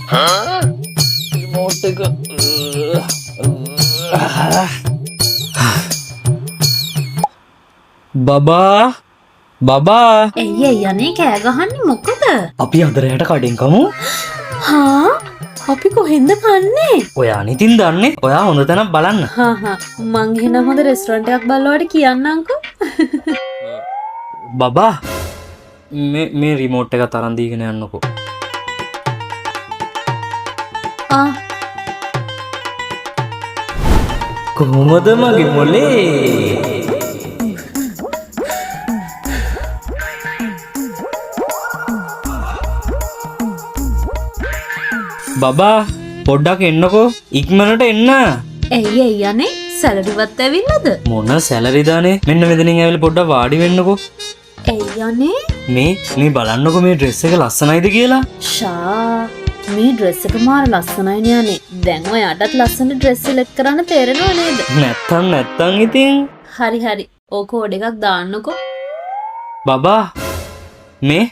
Remote එක බබා ඇයි යන්නේ කෑ ගහන්නේ මොකද? අපි අදරයට කඩෙන් කමු. හා අපි කොහෙන්ද කන්නේ? ඔයා නිතින් දන්නේ. ඔයා හොඳ තැනක් බලන්න. මං එහෙනම් හොඳ රෙස්ටොරන්ට් එකක් බලවට කියන්නම්කෝ. බබා මේ රිමෝට් එක තරන් දීගෙන යන්නකෝ. කොහොමද මගේ මොලේ? බබා පොඩ්ඩක් එන්නකෝ ඉක්මනට එන්න. ඇයි යන්නේ සැලරිවත් ඇවිල්ලාද? මොන සැලරිදානේ? මෙන්න මෙතනින් ඇවිල්ලා පොඩ්ඩක් වාඩි වෙන්නකෝ. ඇයි යන්නේ? මේ බලන්නකෝ මේ ඩ්‍රෙස් එක ලස්සනයිද කියලා. ෂා මේ ඩ්‍රෙස් එක මාර ලස්සනයි නේ. දැන් ඔයාටත් ලස්සන ඩ්‍රෙස් සිලෙක්ට් කරන්න තේරෙනව නේද? නැත්තම් ඉතින් හරි ඕක කෝඩ් එකක් දාන්නකෝ. බබා මේ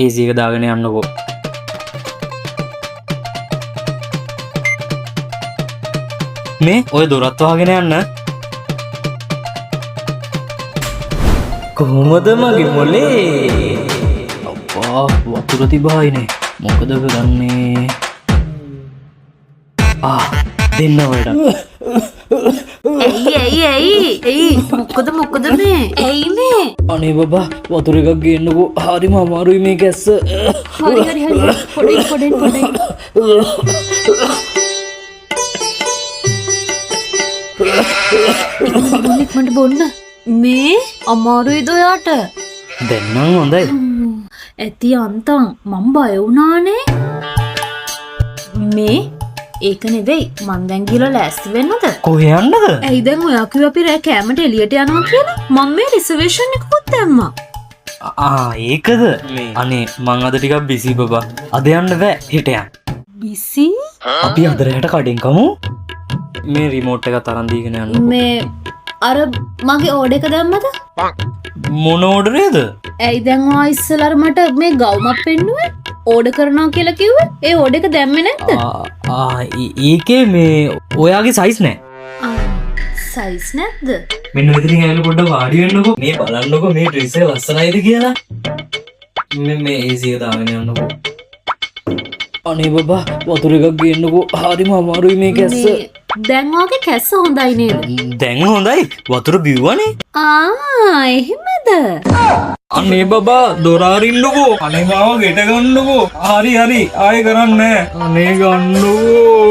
AC එක දාගෙන යන්නකෝ. මේ ඔය දොරත් වහගෙන යන්න. කොහොමද මගේ මොලේ? අප්පා වතුර තිබායිනේ. මොකද කරන්නේ? දෙන්න වඩ. ඇයි මොකද මේ? ඇයි මේ? අනේ බබා වතුර එකක් ගේන්නකෝ. හරිම අමාරුයි මේ කැස්ස. හරි පොඩෙන් ඉක්මනට බොන්න. මේ අමාරුයිද ඔයාට? දැන් නම් හොඳයි. ඇති අන්තම් මම බය වුණානේ. මේ ඒක නෙවෙයි මං දැන් ගිහලා ලෑස්ති වෙන්නද? කොහේ යන්නද? ඇයි දැන් ඔයා කිව්වා අපි රෑ කෑමට එළියට යනවා කියලා? මම මේ රිසර්වේෂන් එකකුත් දැම්මා. ඒකද? අනේ මං අද ටිකක් බිසි බබා. අද යන්න බෑ හෙට යන්න. බිසි? අපි අද රැට කඩෙන් කමු. මේ රිමෝට් එක තරන් දීගෙන යන්න. මේ අර මගේ ඕඩර් එක දැම්මද? මොන ඕඩරේද? ඇයි දැන් ඔයා ඉස්සෙල්ලා මට මේ ගවුමක් පෙන්නුවේ? ඕඩර් කරනවා කියලා කිව්වේ. ඒ ඕඩර් එක දැම්මේ නැද්ද? ඒකේ මේ ඔයාගේ සයිස් නෑ. සයිස් නැද්ද? මෙන්න මෙතනින් ඇවිල්ලා පොඩ්ඩක් වාඩි වෙන්නකෝ. මේ බලන්නකෝ මේ ඩ්‍රෙස් එක ලස්සනයිද කියලා. මේ AC එක දාගෙන යන්නකෝ. අනේ බබා වතුර එකක් ගේන්නකෝ. හරිම අමාරුයි මේ කැස්ස. දැන් වාගේ කැස්ස හොඳයි නේද? දැන් හොඳයි. වතුර බිව්වනේ. එහෙමද? අනේ බබා දොර අරින්නකෝ. අනේ මාව ගෙට ගන්නකෝ. හරි ආයෙ කරන්නේ. අනේ ගන්නකෝ.